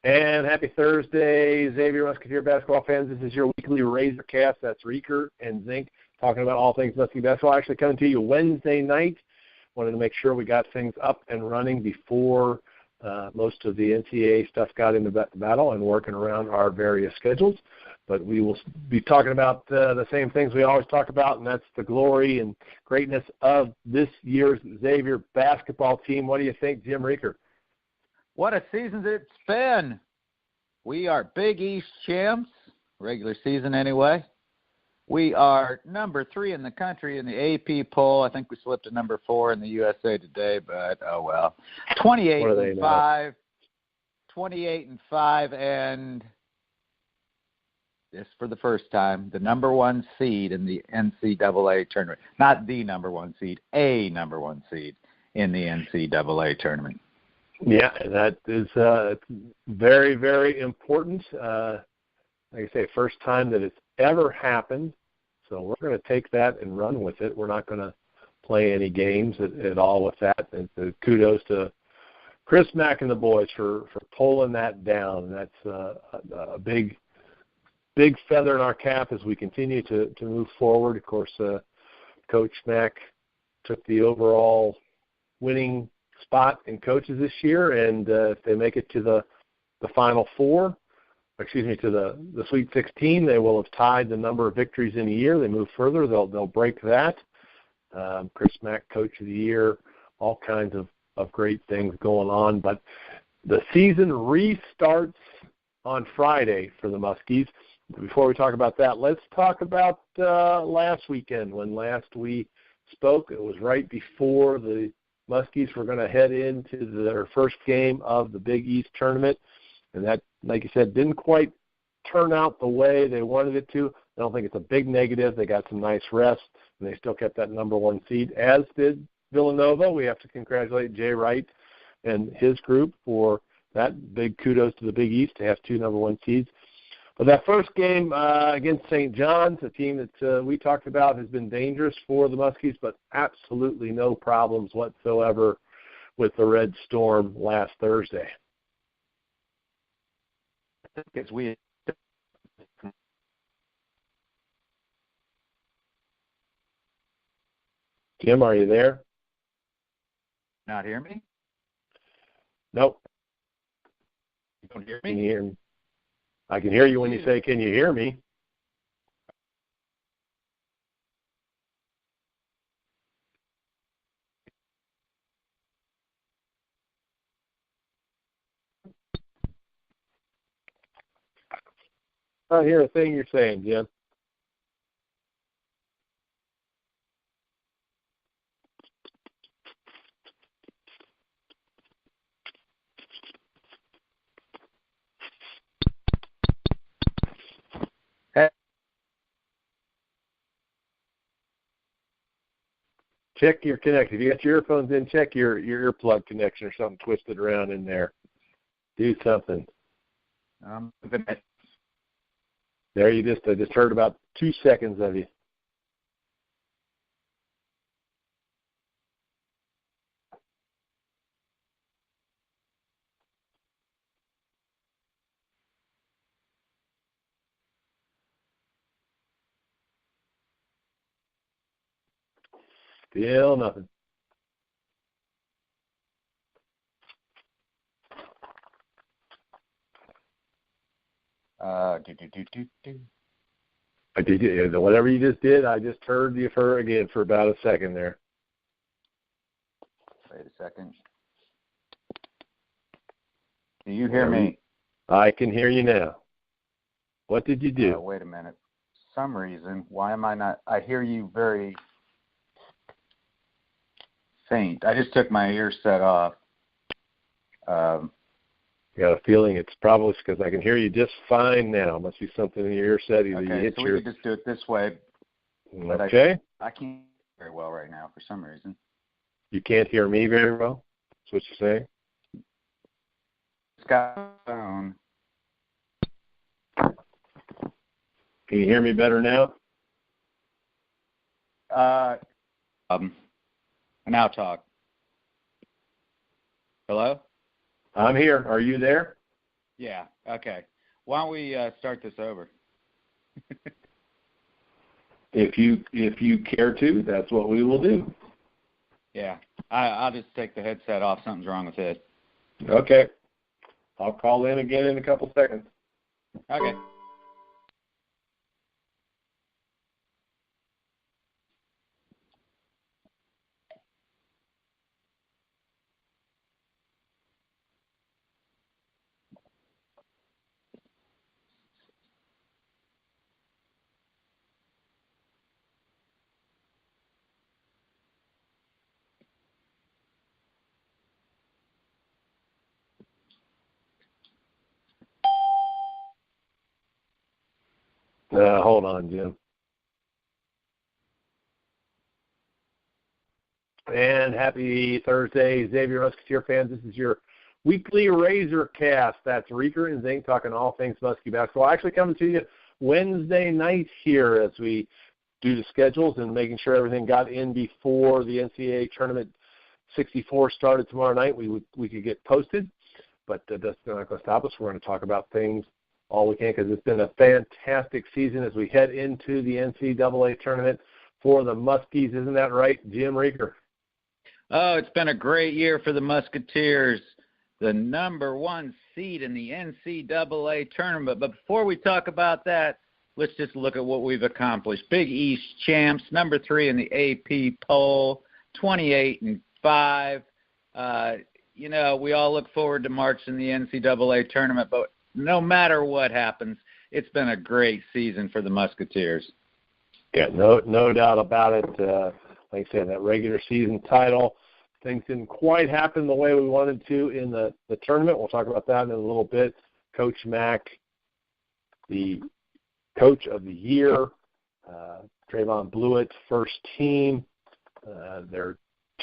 And happy Thursday, Xavier Musketeer basketball fans. This is your weekly Razor Cast. That's Reaker and Zink talking about all things Muskie basketball. Actually coming to you Wednesday night. Wanted to make sure we got things up and running before most of the NCAA stuff got into battle and working around our various schedules. But we will be talking about the same things we always talk about, and that's the glory and greatness of this year's Xavier basketball team. What do you think, Jim Reaker? What a season it's been. We are Big East champs, regular season anyway. We are number 3 in the country in the AP poll. I think we slipped to number 4 in the USA Today, but oh well. 28-5, and this for the first time, the number 1 seed in the NCAA tournament. Not the number 1 seed, a number 1 seed in the NCAA tournament. Yeah, that is very, very important. Like I say, first time that it's ever happened. So we're going to take that and run with it. We're not going to play any games at all with that. And kudos to Chris Mack and the boys for pulling that down. That's a big feather in our cap as we continue to move forward. Of course, Coach Mack took the overall winning spot in coaches this year, and if they make it to the Final Four, to the Sweet 16, they will have tied the number of victories in a year. They move further, they'll break that. Chris Mack, Coach of the Year, all kinds of great things going on. But the season restarts on Friday for the Muskies. Before we talk about that, let's talk about last weekend. When last we spoke, it was right before the Muskies were going to head into their first game of the Big East tournament, and that, like you said, didn't quite turn out the way they wanted it to. I don't think it's a big negative. They got some nice rest, and they still kept that number 1 seed, as did Villanova. We have to congratulate Jay Wright and his group for that. Big kudos to the Big East to have 2 number 1 seeds. But that first game against St. John's, a team that we talked about has been dangerous for the Muskies, but absolutely no problems whatsoever with the Red Storm last Thursday. I think it's weird. Jim, are you there? Not hear me? Nope. You don't hear me? Can you hear me? I can hear you when you say, "Can you hear me?" I hear a thing you're saying, Jim. Check your connection. If you got your earphones in, check your earplug connection or something twisted around in there. Do something. There, I just heard about 2 seconds of you. Still nothing. Whatever you just did, I just heard you for again for about a second there. Wait a second. Do you hear me? I can hear you now. What did you do? Wait a minute. For some reason, why am I not? I hear you very faint. I just took my ear set off. I got a feeling it's probably because I can hear you just fine now. Must be something in your ear set. Either okay, you hit so your... we can just do it this way. Okay. I can't hear very well right now for some reason. You can't hear me very well? That's what you're saying? It's got a phone. Can you hear me better now? Now talk. Hello? I'm here. Are you there? Yeah. Okay. Why don't we start this over? If you care to, that's what we will do. Yeah. I'll just take the headset off. Something's wrong with it. Okay. I'll call in again in a couple seconds. Okay. Hold on, Jim. And happy Thursday, Xavier Musketeer fans. This is your weekly Razor cast. That's Reaker and Zink talking all things Muskie basketball. Actually coming to you Wednesday night here as we do the schedules and making sure everything got in before the NCAA tournament 64 started tomorrow night. We could get posted, but that's not going to stop us. We're going to talk about things all we can because it's been a fantastic season as we head into the NCAA tournament for the Muskies. Isn't that right, Jim Reaker? Oh, it's been a great year for the Musketeers, the number 1 seed in the NCAA tournament. But before we talk about that, let's just look at what we've accomplished. Big East champs, number 3 in the AP poll, 28-5. We all look forward to March in the NCAA tournament, but no matter what happens, it's been a great season for the Musketeers. Yeah, no doubt about it. Like I said, that regular season title, things didn't quite happen the way we wanted to in the tournament. We'll talk about that in a little bit. Coach Mack, the coach of the year, Trayvon Blewett, first team. They're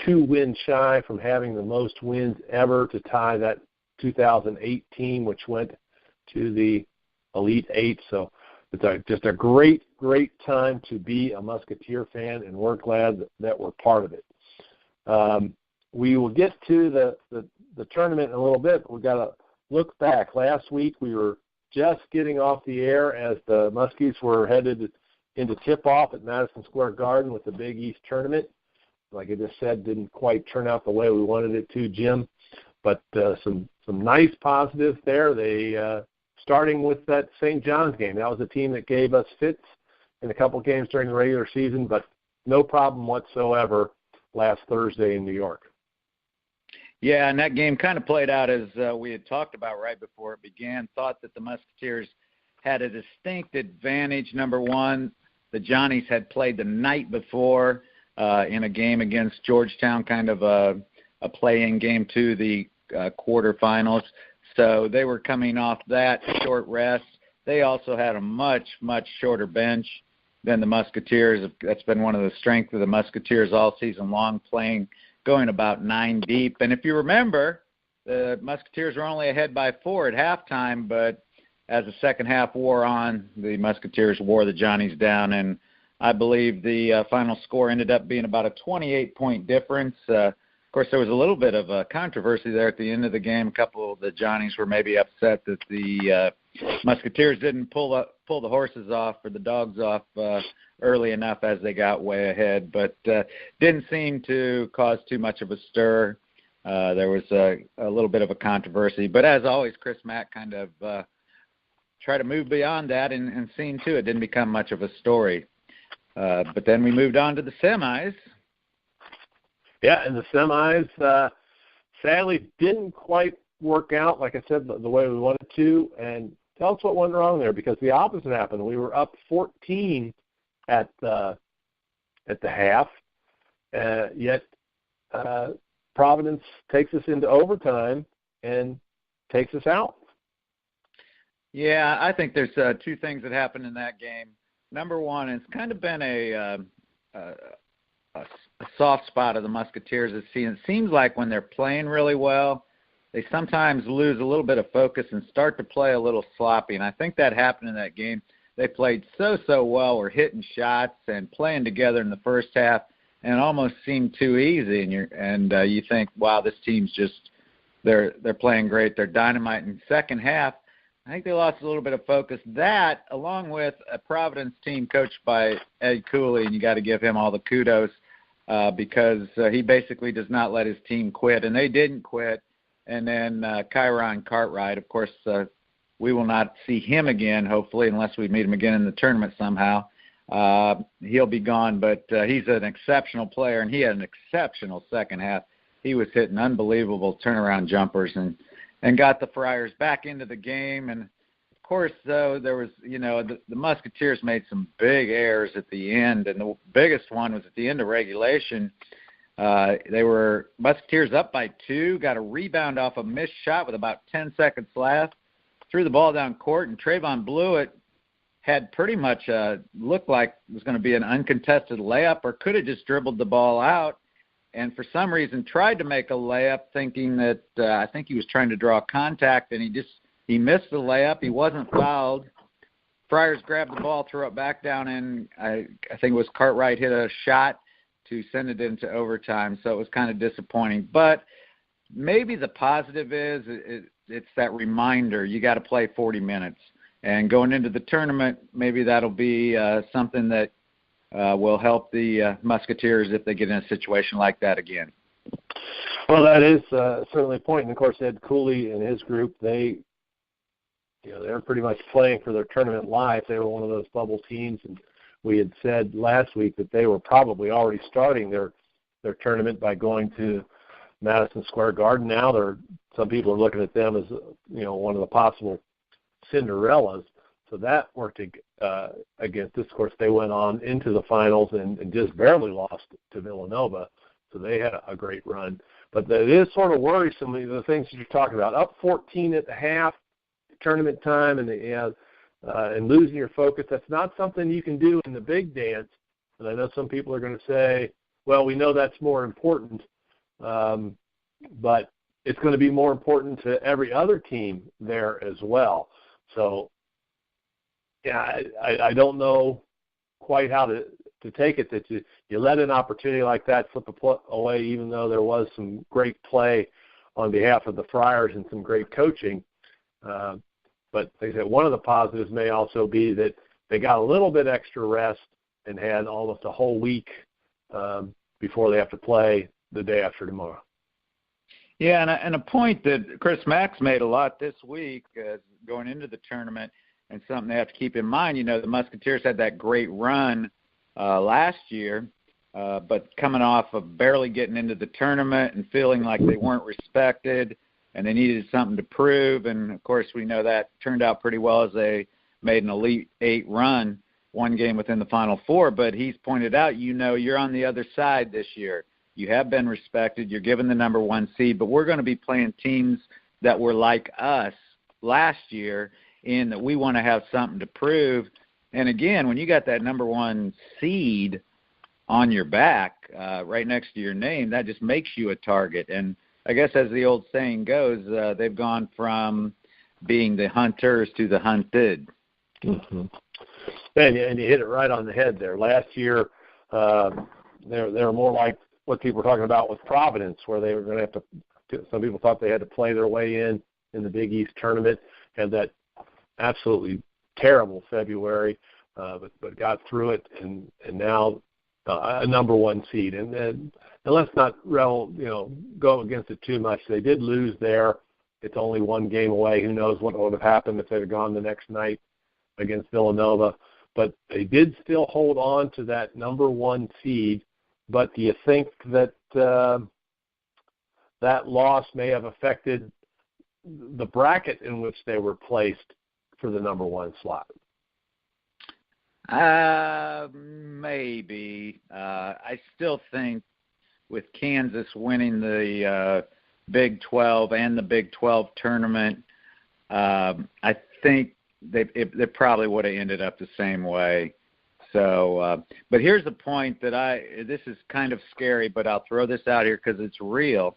2 wins shy from having the most wins ever to tie that 2008 team, which went to the Elite Eight. So it's just a great time to be a Musketeer fan, and we're glad that we're part of it. We will get to the tournament in a little bit, but we've got to look back. Last week we were just getting off the air as the Muskies were headed into tip-off at Madison Square Garden with the Big East tournament. Like I just said, didn't quite turn out the way we wanted it to, Jim, but some nice positives there. They starting with that St. John's game. That was a team that gave us fits in a couple games during the regular season, but no problem whatsoever last Thursday in New York. Yeah, and that game kind of played out as we had talked about right before it began. Thought that the Musketeers had a distinct advantage. Number one, the Johnnies had played the night before in a game against Georgetown, kind of a play-in game to the quarterfinals. So they were coming off that short rest. They also had a much, much shorter bench than the Musketeers. That's been one of the strengths of the Musketeers all season long, going about 9 deep. And if you remember, the Musketeers were only ahead by 4 at halftime, but as the second half wore on, the Musketeers wore the Johnnies down, and I believe the final score ended up being about a 28-point difference. Of course, there was a little bit of a controversy there at the end of the game. A couple of the Johnnies were maybe upset that the Musketeers didn't pull the horses off or the dogs off early enough as they got way ahead, but didn't seem to cause too much of a stir. There was a little bit of a controversy, but as always, Chris Mack kind of tried to move beyond that and seen to it didn't become much of a story. But then we moved on to the semis. Yeah, and the semis sadly didn't quite work out, like I said, the way we wanted to. And tell us what went wrong there, because the opposite happened. We were up 14 at the half, yet Providence takes us into overtime and takes us out. Yeah, I think there's 2 things that happened in that game. Number one, it's kind of been a soft spot of the Musketeers this season. It seems like when they're playing really well, they sometimes lose a little bit of focus and start to play a little sloppy, and I think that happened in that game. They played so well, were hitting shots and playing together in the first half, and it almost seemed too easy, and you think, wow, this team's just they're playing great, they're dynamite. In the second half, I think they lost a little bit of focus. That, along with a Providence team coached by Ed Cooley, and you got to give him all the kudos because he basically does not let his team quit, and they didn't quit. And then Kyron Cartwright, of course, we will not see him again, hopefully, unless we meet him again in the tournament somehow. He'll be gone, but he's an exceptional player, and he had an exceptional second half. He was hitting unbelievable turnaround jumpers and got the Friars back into the game. And, of course, though, there was, the Musketeers made some big errors at the end, and the biggest one was at the end of regulation. They were Musketeers up by 2, got a rebound off a missed shot with about 10 seconds left, threw the ball down court, and Trayvon Blewett had pretty much looked like it was going to be an uncontested layup or could have just dribbled the ball out, and for some reason tried to make a layup thinking that I think he was trying to draw contact, and he missed the layup. He wasn't fouled. Friars grabbed the ball, threw it back down, and I think it was Cartwright hit a shot to send it into overtime, so it was kind of disappointing. But maybe the positive is it's that reminder you got to play 40 minutes. And going into the tournament, maybe that'll be something that will help the Musketeers if they get in a situation like that again. Well, that is certainly a point. And, of course, Ed Cooley and his group, they're pretty much playing for their tournament life. They were one of those bubble teams, and we had said last week that they were probably already starting their tournament by going to Madison Square Garden. Now some people are looking at them as one of the possible Cinderellas. So that worked against this. Of course, they went on into the finals and just barely lost to Villanova. So they had a great run. But it is sort of worrisome, the things that you're talking about. Up 14 at the half, tournament time, and losing your focus. That's not something you can do in the big dance. And I know some people are going to say, well, we know that's more important, but it's going to be more important to every other team there as well. So, yeah, I don't know quite how to take it, that you let an opportunity like that slip away, even though there was some great play on behalf of the Friars and some great coaching. But like I said, one of the positives may also be that they got a little bit extra rest and had almost a whole week before they have to play the day after tomorrow. Yeah, and a point that Chris Max made a lot this week going into the tournament, and something they have to keep in mind, the Musketeers had that great run last year, but coming off of barely getting into the tournament and feeling like they weren't respected and they needed something to prove. And, of course, we know that turned out pretty well as they made an Elite Eight run, one game within the Final Four. But he's pointed out, you're on the other side this year. You have been respected. You're given the number 1 seed. But we're going to be playing teams that were like us last year in that we want to have something to prove. And, again, when you got that number 1 seed on your back right next to your name, that just makes you a target. And I guess as the old saying goes, they've gone from being the hunters to the hunted. Mm-hmm. And you hit it right on the head there. Last year, they were more like what people were talking about with Providence, where they were going to have to – some people thought they had to play their way in the Big East tournament, had that absolutely terrible February, but got through it, and now a number 1 seed. And let's not go against it too much. They did lose there. It's only 1 game away. Who knows what would have happened if they'd have gone the next night against Villanova. But they did still hold on to that number 1 seed. But do you think that that loss may have affected the bracket in which they were placed for the number 1 slot? Maybe. I still think with Kansas winning the Big 12 and the Big 12 tournament, I think they probably would have ended up the same way. So, but here's the point that this is kind of scary, but I'll throw this out here because it's real.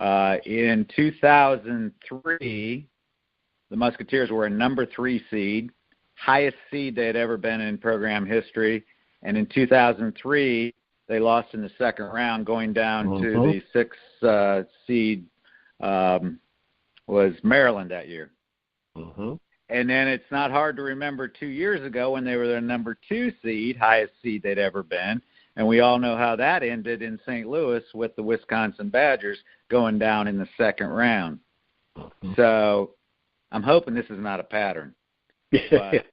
In 2003, the Musketeers were a number 3 seed, highest seed they had ever been in program history. And in 2003, they lost in the second round, going down to the 6th seed was Maryland that year. Mm-hmm. And then it's not hard to remember 2 years ago when they were the number 2 seed, highest seed they'd ever been. And we all know how that ended in St. Louis with the Wisconsin Badgers going down in the second round. Mm-hmm. So I'm hoping this is not a pattern. But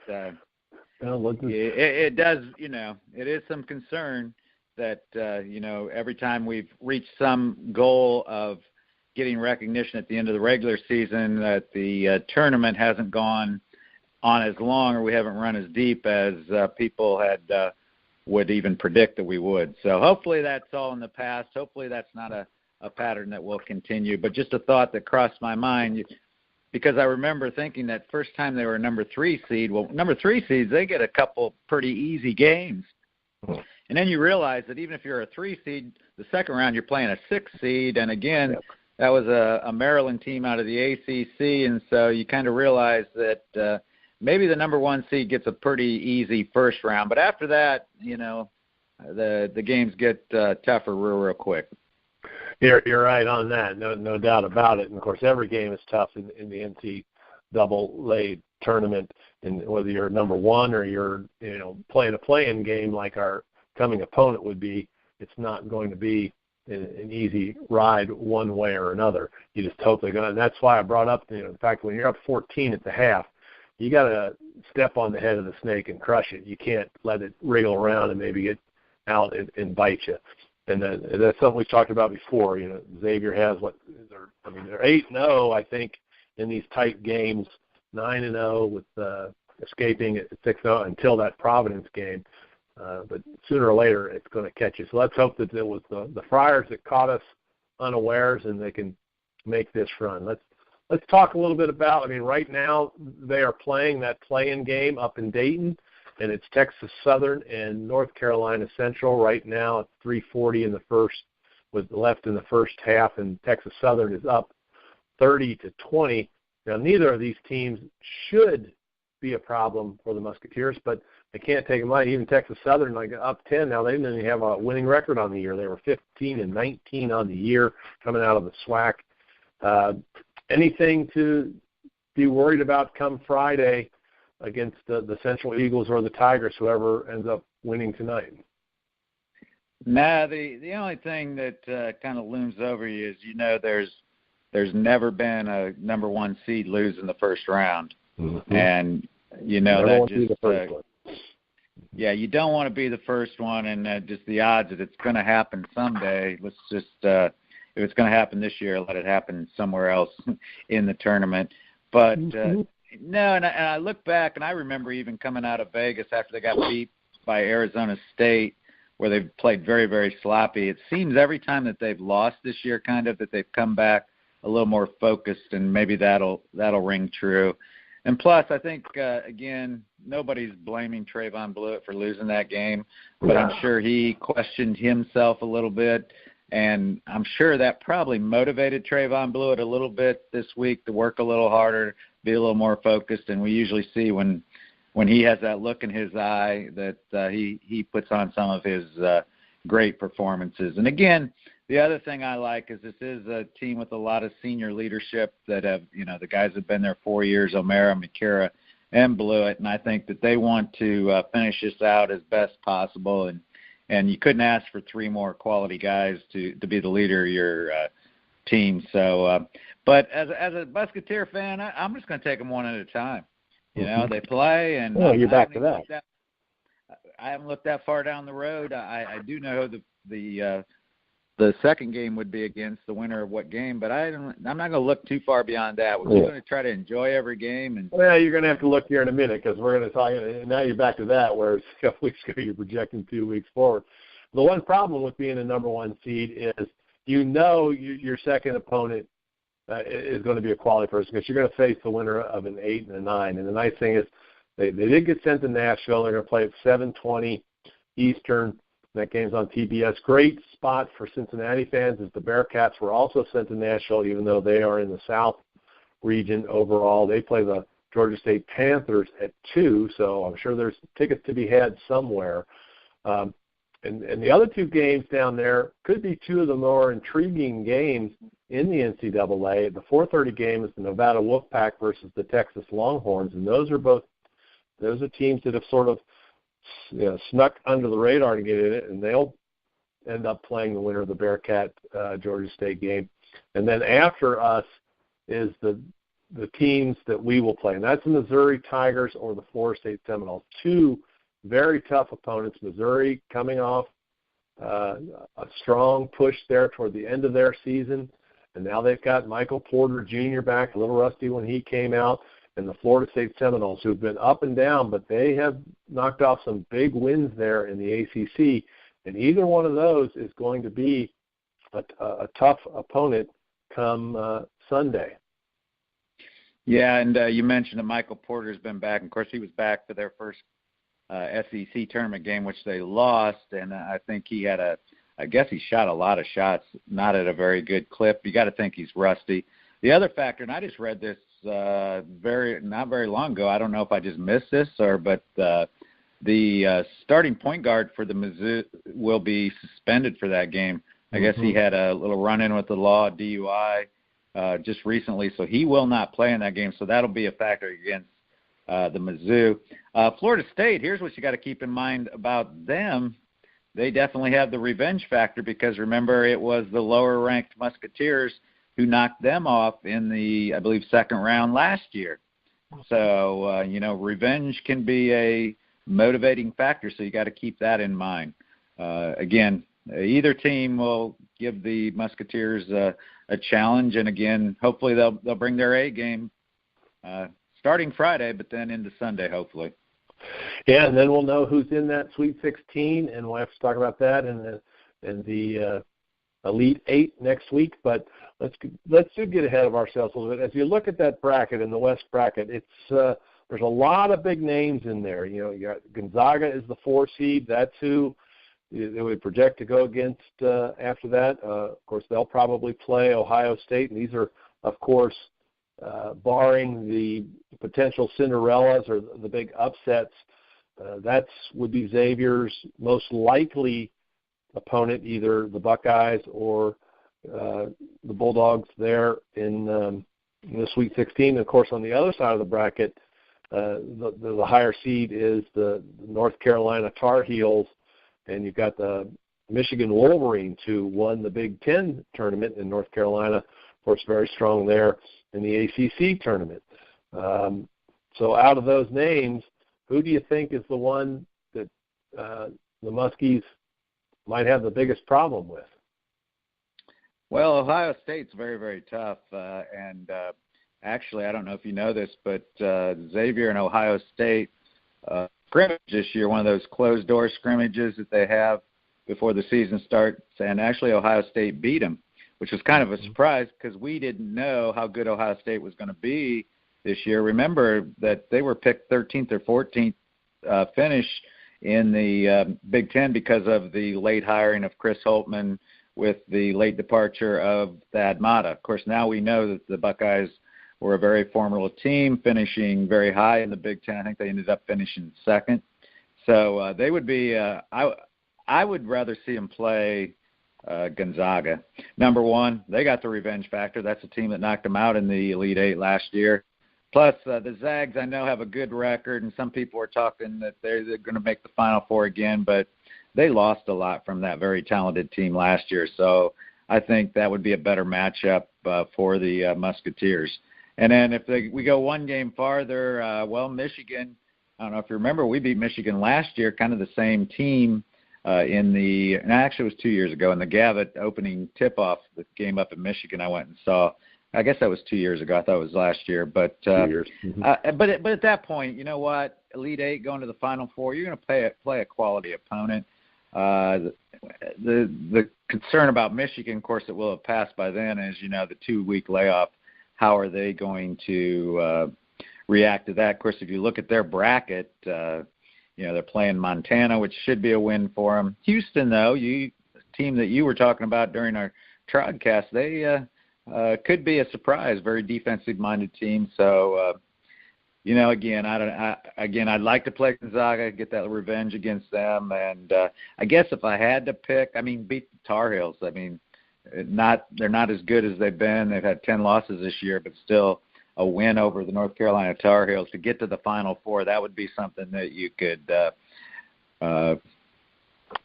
it does, it is some concern that, every time we've reached some goal of getting recognition at the end of the regular season, that the tournament hasn't gone on as long, or we haven't run as deep as people had would even predict that we would. So hopefully that's all in the past. Hopefully that's not a pattern that will continue. But just a thought that crossed my mind, because I remember thinking that first time they were a number 3 seed. Well, number 3 seeds, they get a couple pretty easy games. And then you realize that even if you're a 3 seed, the second round you're playing a 6 seed. And again, that was a Maryland team out of the ACC. And so you kind of realize that maybe the number 1 seed gets a pretty easy first round. But after that, the games get tougher real quick. You're right on that. No doubt about it. And, of course, every game is tough in the NCAA tournament. And whether you're number 1 or you're, playing a play-in game like our coming opponent would be, it's not going to be an easy ride one way or another. You just hope they're going to. And that's why I brought up, the fact when you're up 14 at the half, you got to step on the head of the snake and crush it. You can't let it wriggle around and maybe get out and bite you. And that's something we've talked about before. Xavier has they're 8-0, I think, in these tight games, 9-0 with escaping at 6-0 until that Providence game. But sooner or later, it's going to catch you. So let's hope that it was the Friars that caught us unawares, and they can make this run. Let's talk a little bit about. Right now they are playing that play-in game up in Dayton, and it's Texas Southern and North Carolina Central. Right now it's 3:40 in the first, with left in the first half, and Texas Southern is up 30-20. Now neither of these teams should be a problem for the Musketeers, but they can't take them out. Even Texas Southern, up 10 now, they didn't even have a winning record on the year. They were 15-19 on the year coming out of the SWAC. Anything to be worried about come Friday against the Central Eagles or the Tigers, whoever ends up winning tonight? No, the only thing that kind of looms over you is, there's never been a number 1 seed lose in the first round. Mm-hmm. And, that just you don't want to be the first one, and just the odds that it's going to happen someday. Let's just if it's going to happen this year, let it happen somewhere else in the tournament. But no, and I look back, and I remember even coming out of Vegas after they got beat by Arizona State, where they've played very, very sloppy. It seems every time that they've lost this year, kind of, that they've come back a little more focused, and maybe that'll ring true. And plus, I think, again, nobody's blaming Trayvon Blewett for losing that game, but I'm sure he questioned himself a little bit, and I'm sure that probably motivated Trayvon Blewett a little bit this week to work a little harder, be a little more focused. And we usually see when he has that look in his eye that he puts on some of his great performances. And, again, the other thing I like is this is a team with a lot of senior leadership that have, the guys have been there 4 years, O'Mara, McCara, and Blewett, and I think that they want to finish this out as best possible. And you couldn't ask for 3 more quality guys to be the leader of your team. So, but as a Musketeer fan, I'm just going to take them one at a time. They play, and you're back to that. I haven't looked that far down the road. I do know the second game would be against the winner of what game, but I'm not going to look too far beyond that. We're going to try to enjoy every game. Well, you're going to have to look here in a minute, because we're going to talk. And now you're back to that, whereas a couple weeks ago you're projecting 2 weeks forward. The one problem with being a number 1 seed is your second opponent is going to be a quality person, because you're going to face the winner of an 8 and a 9. And the nice thing is they did get sent to Nashville. They're going to play at 7:20 Eastern. That game's on TBS. Great spot for Cincinnati fans is the Bearcats were also sent to Nashville, even though they are in the South region overall. They play the Georgia State Panthers at 2, so I'm sure there's tickets to be had somewhere. And the other 2 games down there could be 2 of the more intriguing games in the NCAA. The 4:30 game is the Nevada Wolfpack versus the Texas Longhorns, and those are teams that have sort of snuck under the radar to get in it, and they'll end up playing the winner of the Bearcat Georgia State game. And then after us is the teams that we will play, and that's the Missouri Tigers or the Florida State Seminoles. Two very tough opponents. Missouri coming off a strong push there toward the end of their season, and now they've got Michael Porter Jr. back, a little rusty when he came out, and the Florida State Seminoles, who've been up and down, but they have knocked off some big wins there in the ACC, and either one of those is going to be a tough opponent come Sunday. Yeah, and you mentioned that Michael Porter's been back. Of course, he was back for their first SEC tournament game, which they lost, and I think he had I guess he shot a lot of shots, not at a very good clip. You got to think he's rusty. The other factor, and I just read this not very long ago. I don't know if I just missed this but the starting point guard for the Mizzou will be suspended for that game. I guess he had a little run-in with the law, DUI, just recently, so he will not play in that game. So that'll be a factor against the Mizzou. Florida State, here's what you got to keep in mind about them. They definitely have the revenge factor because, remember, it was the lower-ranked Musketeers who knocked them off in the, I believe, second round last year. So, revenge can be a motivating factor, so you got to keep that in mind. Again, either team will give the Musketeers a challenge, and again, hopefully they'll bring their A game starting Friday, but then into Sunday, hopefully. Yeah, and then we'll know who's in that Sweet 16, and we'll have to talk about that in the Elite 8 next week. But let's get ahead of ourselves a little bit. As you look at that bracket in the West bracket, it's there's a lot of big names in there. You got Gonzaga is the 4 seed. That's who they would project to go against after that. Of course, they'll probably play Ohio State, and these are, of course, barring the potential Cinderellas or the big upsets, that would be Xavier's most likely opponent, either the Buckeyes or the Bulldogs there in the Sweet 16. Of course, on the other side of the bracket, the higher seed is the North Carolina Tar Heels, and you've got the Michigan Wolverines, who won the Big Ten tournament in North Carolina. Of course, very strong there in the ACC tournament. So out of those names, who do you think is the one that the Muskies might have the biggest problem with? Well, Ohio State's very, very tough. Actually, I don't know if you know this, but Xavier and Ohio State scrimmage this year, one of those closed-door scrimmages that they have before the season starts, and actually Ohio State beat them, which was kind of a surprise because we didn't know how good Ohio State was going to be this year. Remember that they were picked 13th or 14th finish in the Big Ten because of the late hiring of Chris Holtmann with the late departure of Thad Matta. Of course, now we know that the Buckeyes were a very formidable team, finishing very high in the Big Ten. I think they ended up finishing second. So they would be I would rather see them play Gonzaga. Number one, they got the revenge factor. That's a team that knocked them out in the Elite Eight last year. Plus, the Zags, I know, have a good record, and some people are talking that they're going to make the Final Four again, but they lost a lot from that very talented team last year. So I think that would be a better matchup for the Musketeers. And then if we go one game farther, Michigan, I don't know if you remember, we beat Michigan last year, kind of the same team actually it was 2 years ago in the Gavitt opening tip-off, the game up in Michigan I went and saw. I guess that was 2 years ago. I thought it was last year. But 2 years. Mm-hmm. But at that point, you know what? Elite Eight going to the Final Four, you're going to play a quality opponent. The concern about Michigan, of course, it will have passed by then, is, the 2-week layoff. How are they going to react to that? Of course, if you look at their bracket, they're playing Montana, which should be a win for them. Houston, though, team that you were talking about during our Trodcast, they could be a surprise, very defensive-minded team. So, again, I'd like to play Gonzaga, get that revenge against them. And I guess if I had to pick, beat the Tar Heels. they're not as good as they've been. They've had 10 losses this year, but still a win over the North Carolina Tar Heels to get to the Final Four. That would be something that you could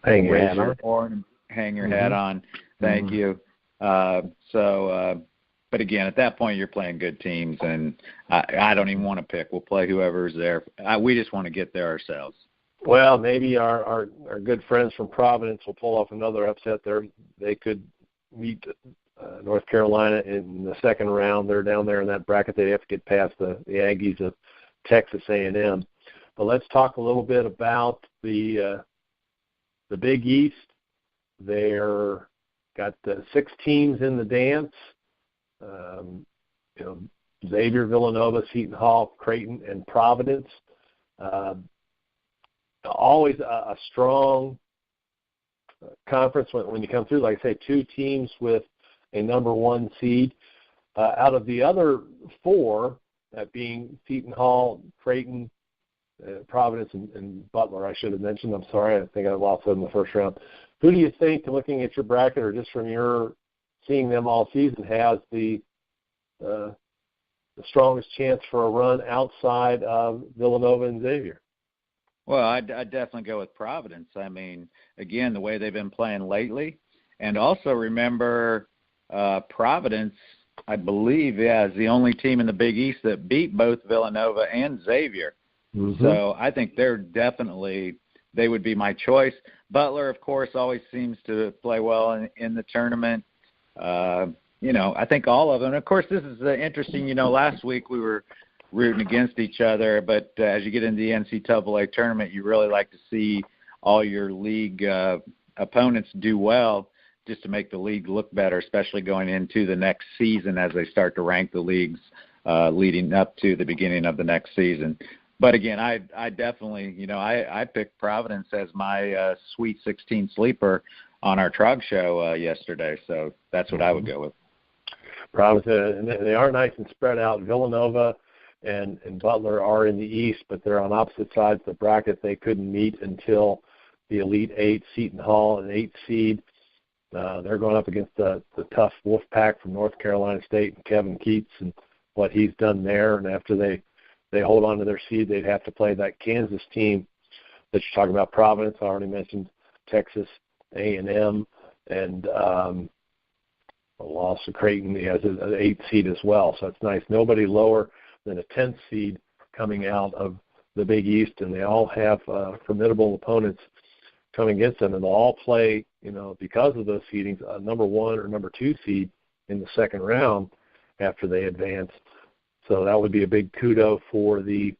hang your hat on. Thank you. But again, at that point, you're playing good teams, and I don't even want to pick. We'll play whoever's there. We just want to get there ourselves. Well, maybe our good friends from Providence will pull off another upset there. They could meet North Carolina in the second round. They're down there in that bracket. They have to get past the Aggies of Texas A&M. But let's talk a little bit about the Big East. They're got 6 teams in the dance. Xavier, Villanova, Seton Hall, Creighton, and Providence. Always a strong conference when you come through. Like I say, 2 teams with a number 1 seed. Out of the other 4, that being Seton Hall, Creighton, Providence, and Butler, I should have mentioned. I'm sorry. I think I lost them in the first round. Who do you think, looking at your bracket or just from your seeing them all season, has the strongest chance for a run outside of Villanova and Xavier? Well, I'd definitely go with Providence. I mean, again, the way they've been playing lately. And also remember, Providence, I believe, is the only team in the Big East that beat both Villanova and Xavier. Mm-hmm. So I think they would be my choice. Butler, of course, always seems to play well in the tournament. I think all of them. And of course, this is interesting. Last week we were rooting against each other, but as you get into the NCAA tournament, you really like to see all your league opponents do well just to make the league look better, especially going into the next season as they start to rank the leagues leading up to the beginning of the next season. But again, I definitely, I picked Providence as my Sweet 16 sleeper on our Trog show yesterday, so that's what I would go with. Providence, and they are nice and spread out. Villanova and Butler are in the East, but they're on opposite sides of the bracket. They couldn't meet until the Elite 8, Seton Hall, an 8th seed. They're going up against the tough Wolfpack from North Carolina State and Kevin Keats and what he's done there. And after they hold on to their seed, they'd have to play that Kansas team that you're talking about. Providence, I already mentioned Texas A&M, and a loss to Creighton. He has an 8th seed as well, so it's nice. Nobody lower than a 10th seed coming out of the Big East, and they all have formidable opponents coming against them, and they'll all play, because of those seedings, a number 1 or number 2 seed in the second round after they advance. So that would be a big kudo for the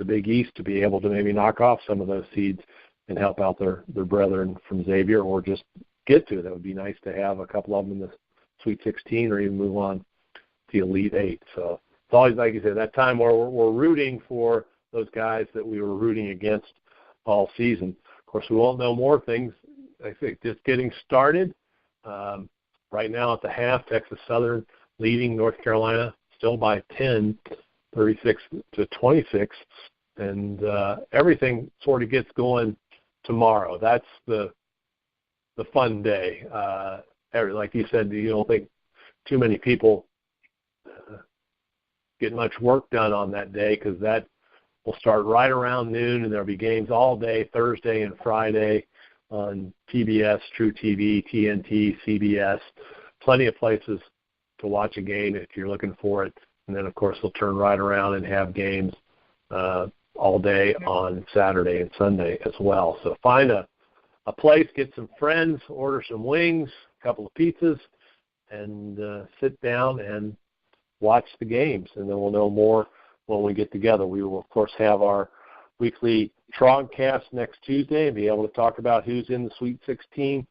Big East to be able to maybe knock off some of those seeds and help out their brethren from Xavier, or just get to. That would be nice to have a couple of them in the Sweet 16 or even move on to the Elite 8. So it's always, like you said, that time where we're rooting for those guys that we were rooting against all season. Of course, we won't know more things. I think just getting started. Right now at the half, Texas Southern leading North Carolina still by 10, 36-26, and everything sort of gets going tomorrow. That's the fun day. Like you said, you don't think too many people get much work done on that day, because that will start right around noon, and there'll be games all day, Thursday and Friday, on TBS, True TV, TNT, CBS. Plenty of places to watch a game if you're looking for it. And then, of course, they'll turn right around and have games all day on Saturday and Sunday as well. So find a place, get some friends, order some wings, a couple of pizzas, and sit down and watch the games. And then we'll know more when we get together. We will, of course, have our weekly Trogcast next Tuesday and be able to talk about who's in the Sweet 16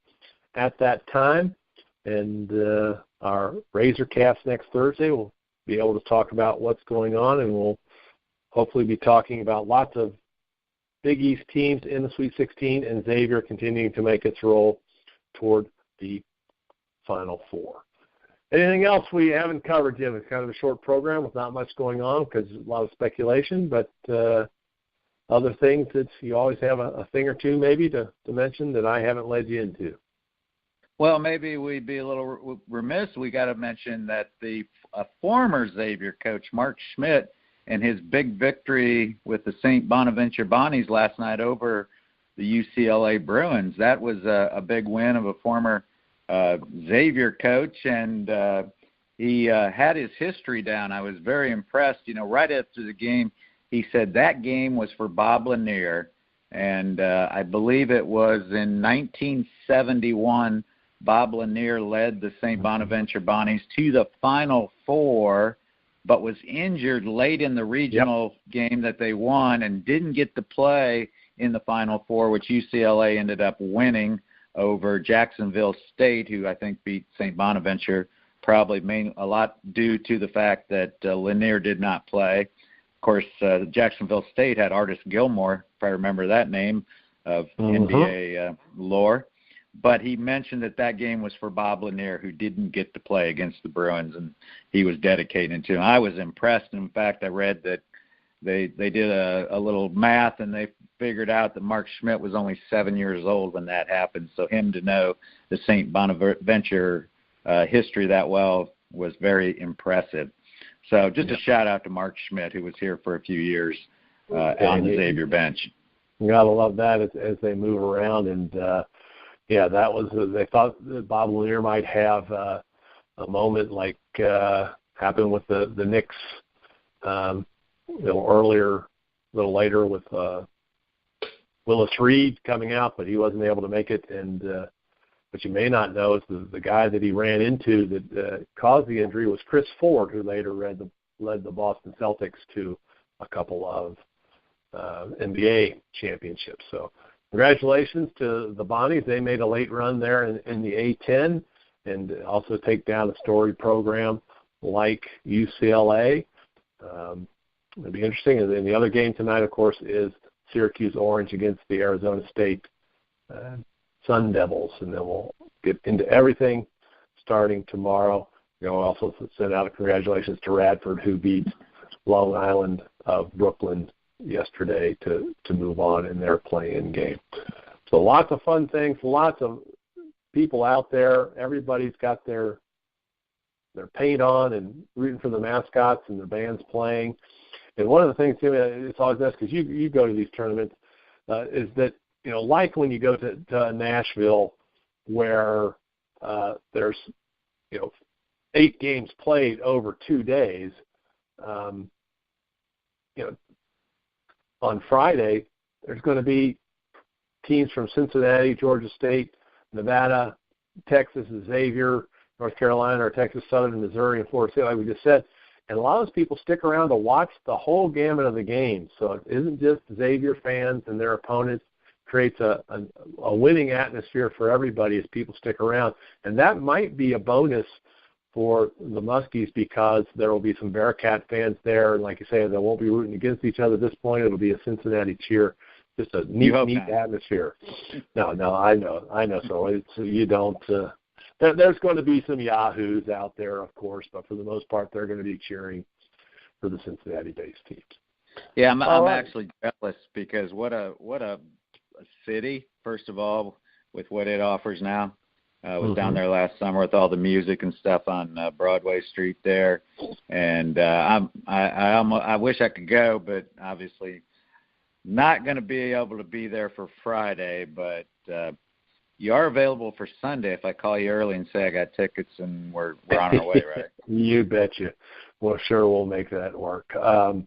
at that time. And our Razorcast next Thursday, we'll be able to talk about what's going on, and we'll hopefully be talking about lots of Big East teams in the Sweet 16 and Xavier continuing to make its roll toward the Final Four. Anything else we haven't covered, Jim? It's kind of a short program with not much going on because a lot of speculation, but other things that you always have a thing or two maybe to mention that I haven't led you into. Well, maybe we'd be a little remiss. We got to mention that a former Xavier coach, Mark Schmidt, and his big victory with the St. Bonaventure Bonnies last night over the UCLA Bruins. That was a big win of a former Xavier coach, and he had his history down. I was very impressed. Right after the game, he said that game was for Bob Lanier, and I believe it was in 1971 Bob Lanier led the St. Bonaventure Bonnies to the Final Four, but was injured late in the regional game that they won and didn't get to play in the Final Four, which UCLA ended up winning over Jacksonville State, who I think beat St. Bonaventure, probably a lot due to the fact that Lanier did not play. Of course, Jacksonville State had Artis Gilmore, if I remember that name, of NBA lore. But he mentioned that game was for Bob Lanier, who didn't get to play against the Bruins, and he was dedicated to him. I was impressed. In fact, I read that they did a little math, and they figured out that Mark Schmidt was only 7 years old when that happened. So him to know the St. Bonaventure history that well was very impressive. So just a shout-out to Mark Schmidt, who was here for a few years on the Xavier bench. You got to love that as they move around, and that was. They thought that Bob Lanier might have a moment like happened with the Knicks, earlier, a little later with Willis Reed coming out, but he wasn't able to make it. And what you may not know is the guy that he ran into that caused the injury was Chris Ford, who later led the Boston Celtics to a couple of NBA championships. So congratulations to the Bonnies. They made a late run there in the A-10 and also take down a storied program like UCLA. It'll be interesting. And then the other game tonight, of course, is Syracuse Orange against the Arizona State Sun Devils. And then we'll get into everything starting tomorrow. We'll also send out a congratulations to Radford, who beat Long Island of Brooklyn yesterday to move on in their play-in game. So lots of fun things, lots of people out there. Everybody's got their paint on and rooting for the mascots and the bands playing. And one of the things, Timmy, it's always nice because you go to these tournaments, is that, like when you go to Nashville where there's, 8 games played over 2 days, on Friday, there's going to be teams from Cincinnati, Georgia State, Nevada, Texas, Xavier, North Carolina, or Texas Southern, Missouri, and Florida State, like we just said. And a lot of those people stick around to watch the whole gamut of the games. So it isn't just Xavier fans and their opponents. It creates a winning atmosphere for everybody as people stick around. And that might be a bonus for the Muskies because there will be some Bearcat fans there. And like you say, they won't be rooting against each other at this point. It'll be a Cincinnati cheer. Just a neat atmosphere. No, I know. So you don't there's going to be some yahoos out there, of course, but for the most part, they're going to be cheering for the Cincinnati-based teams. Yeah, I'm actually jealous because what a city, first of all, with what it offers now. I was down there last summer with all the music and stuff on Broadway Street there, and I wish I could go, but obviously not going to be able to be there for Friday. But you are available for Sunday if I call you early and say I got tickets and we're on our way, right? You betcha. Well, sure, we'll make that work. What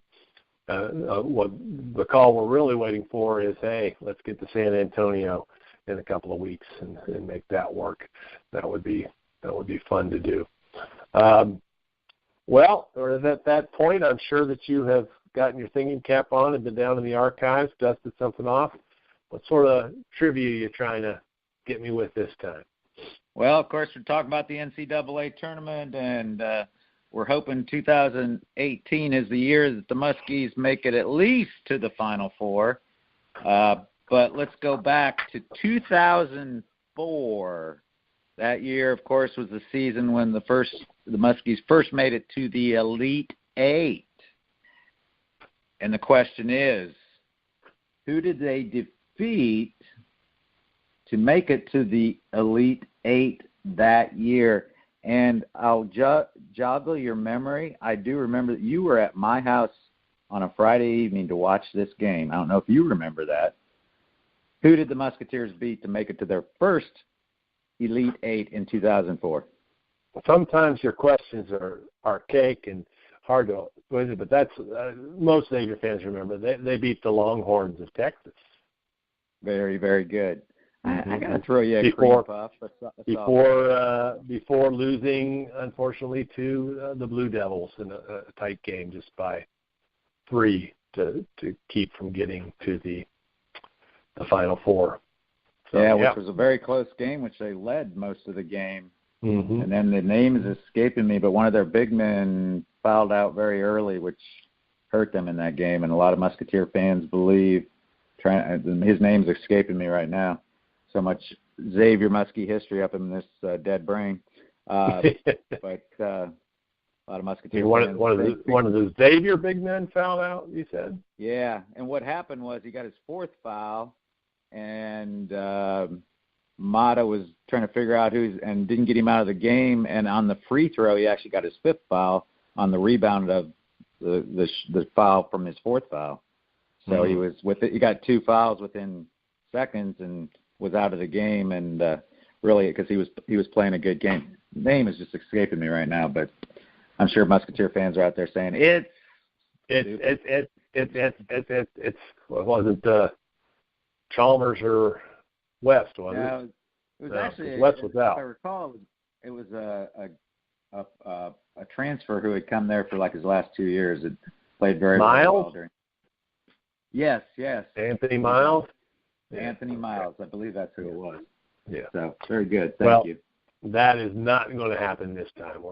the call we're really waiting for is, hey, let's get to San Antonio in a couple of weeks and make that work. That would be fun to do. Well, at that point, I'm sure that you have gotten your thinking cap on and been down in the archives, dusted something off. What sort of trivia are you trying to get me with this time? Well, of course, we're talking about the NCAA tournament, and we're hoping 2018 is the year that the Muskies make it at least to the Final Four. But let's go back to 2004. That year, of course, was the season when the Muskies first made it to the Elite Eight. And the question is, who did they defeat to make it to the Elite Eight that year. And I'll joggle your memory. I do remember that you were at my house on a Friday evening to watch this game. I don't know if you remember that. Who did the Musketeers beat to make it to their first Elite Eight in 2004? Sometimes your questions are archaic and hard to answer, but that's most Xavier fans remember. They beat the Longhorns of Texas. Very, very good. I got to throw you a before, cream puff. Before losing, unfortunately, to the Blue Devils in a tight game just by 3 to keep from getting to the Final Four. So, which was a very close game, which they led most of the game. Mm-hmm. And then the name is escaping me, but one of their big men fouled out very early, which hurt them in that game. And a lot of Musketeer fans believe his name's escaping me right now. So much Xavier Muskie history up in this dead brain. But a lot of Musketeer fans. One of the Xavier big men fouled out, you said? Yeah, and what happened was he got his 4th foul, and Mata was trying to figure out and didn't get him out of the game. And on the free throw, he actually got his 5th foul on the rebound of the foul from his 4th foul. So he was he got 2 fouls within seconds and was out of the game. And really, because he was playing a good game. Name is just escaping me right now, but I'm sure Musketeer fans are out there saying it wasn't Chalmers or West, was it? It was actually West was out. If I recall, it was a transfer who had come there for like his last 2 years. It played very well during. Yes. Anthony Miles. Anthony Miles, I believe that's who it was. Yeah. So very good. Thank you. That is not going to happen this time.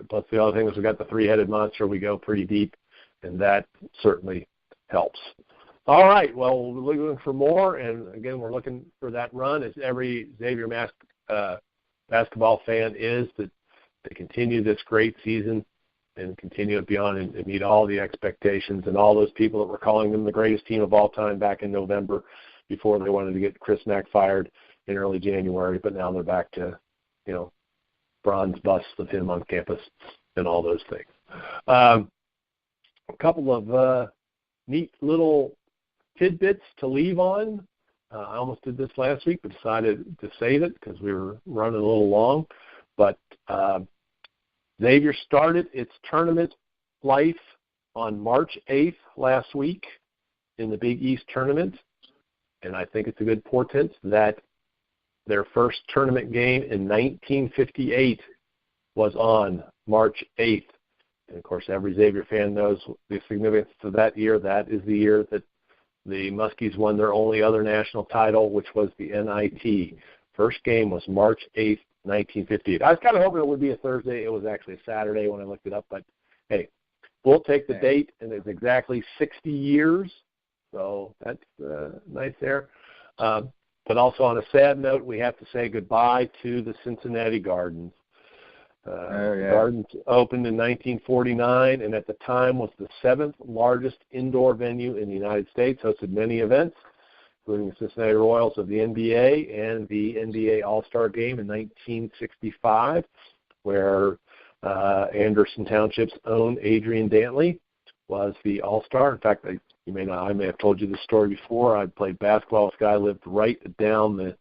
Plus the other thing is we got the 3-headed monster. We go pretty deep, and that certainly helps. All right. Well, we're looking for more, and again, we're looking for that run, as every Xavier basketball fan is, that they continue this great season and continue it beyond and meet all the expectations and all those people that were calling them the greatest team of all time back in November before they wanted to get Chris Mack fired in early January, but now they're back to, bronze busts of him on campus and all those things. A couple of neat little tidbits to leave on. I almost did this last week, but decided to save it because we were running a little long. But Xavier started its tournament life on March 8th last week in the Big East tournament, and I think it's a good portent that their first tournament game in 1958 was on March 8th. And, of course, every Xavier fan knows the significance of that year. That is the year that the Muskies won their only other national title, which was the NIT. First game was March 8th, 1958. I was kind of hoping it would be a Thursday. It was actually a Saturday when I looked it up. But, hey, we'll take the date, and it's exactly 60 years. So that's nice there. But also on a sad note, we have to say goodbye to the Cincinnati Gardens. Gardens opened in 1949, and at the time was the 7th largest indoor venue in the United States, hosted many events, including the Cincinnati Royals of the NBA and the NBA All-Star Game in 1965, where Anderson Township's own Adrian Dantley was the All-Star. In fact, I may have told you this story before. I played basketball. This guy lived right down the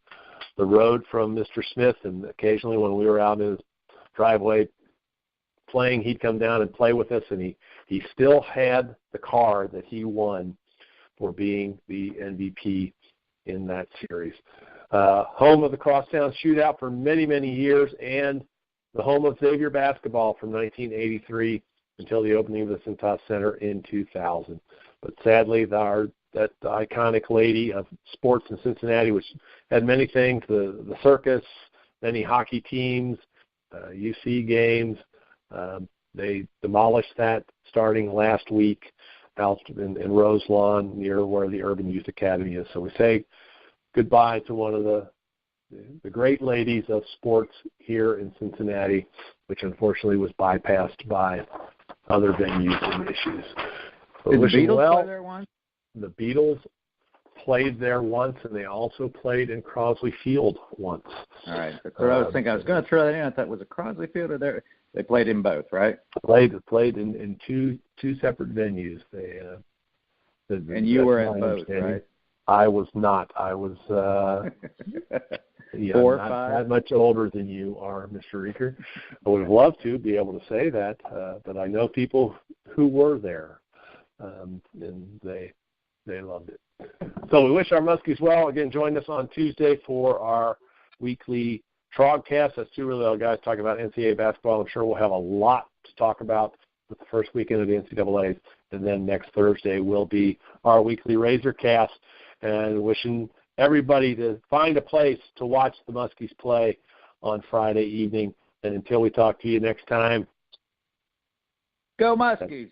road from Mr. Smith, and occasionally when we were out in his driveway playing, he'd come down and play with us, and he still had the car that he won for being the MVP in that series. Home of the Crosstown Shootout for many, many years, and the home of Xavier basketball from 1983 until the opening of the Cintas Center in 2000. But sadly, that iconic lady of sports in Cincinnati, which had many things, the circus, many hockey teams, UC games, they demolished that starting last week out in Rose Lawn near where the Urban Youth Academy is. So we say goodbye to one of the great ladies of sports here in Cincinnati, which unfortunately was bypassed by other venues and issues. Did the Beatles play there once? The Beatles played there once, and they also played in Crosley Field once. All right. That's what I was thinking. I was going to throw that in. I thought, was it Crosley Field or there? They played in both, right? Played in two separate venues. And you were at both, right? I was not. I was 4 or 5. Not that much older than you are, Mr. Reaker. I would have loved to be able to say that, but I know people who were there, and they loved it. So we wish our Muskies well. Again, join us on Tuesday for our weekly Trogcast. That's two really old guys talking about NCAA basketball. I'm sure we'll have a lot to talk about with the first weekend of the NCAAs. And then next Thursday will be our weekly Razorcast. And wishing everybody to find a place to watch the Muskies play on Friday evening. And until we talk to you next time, go Muskies!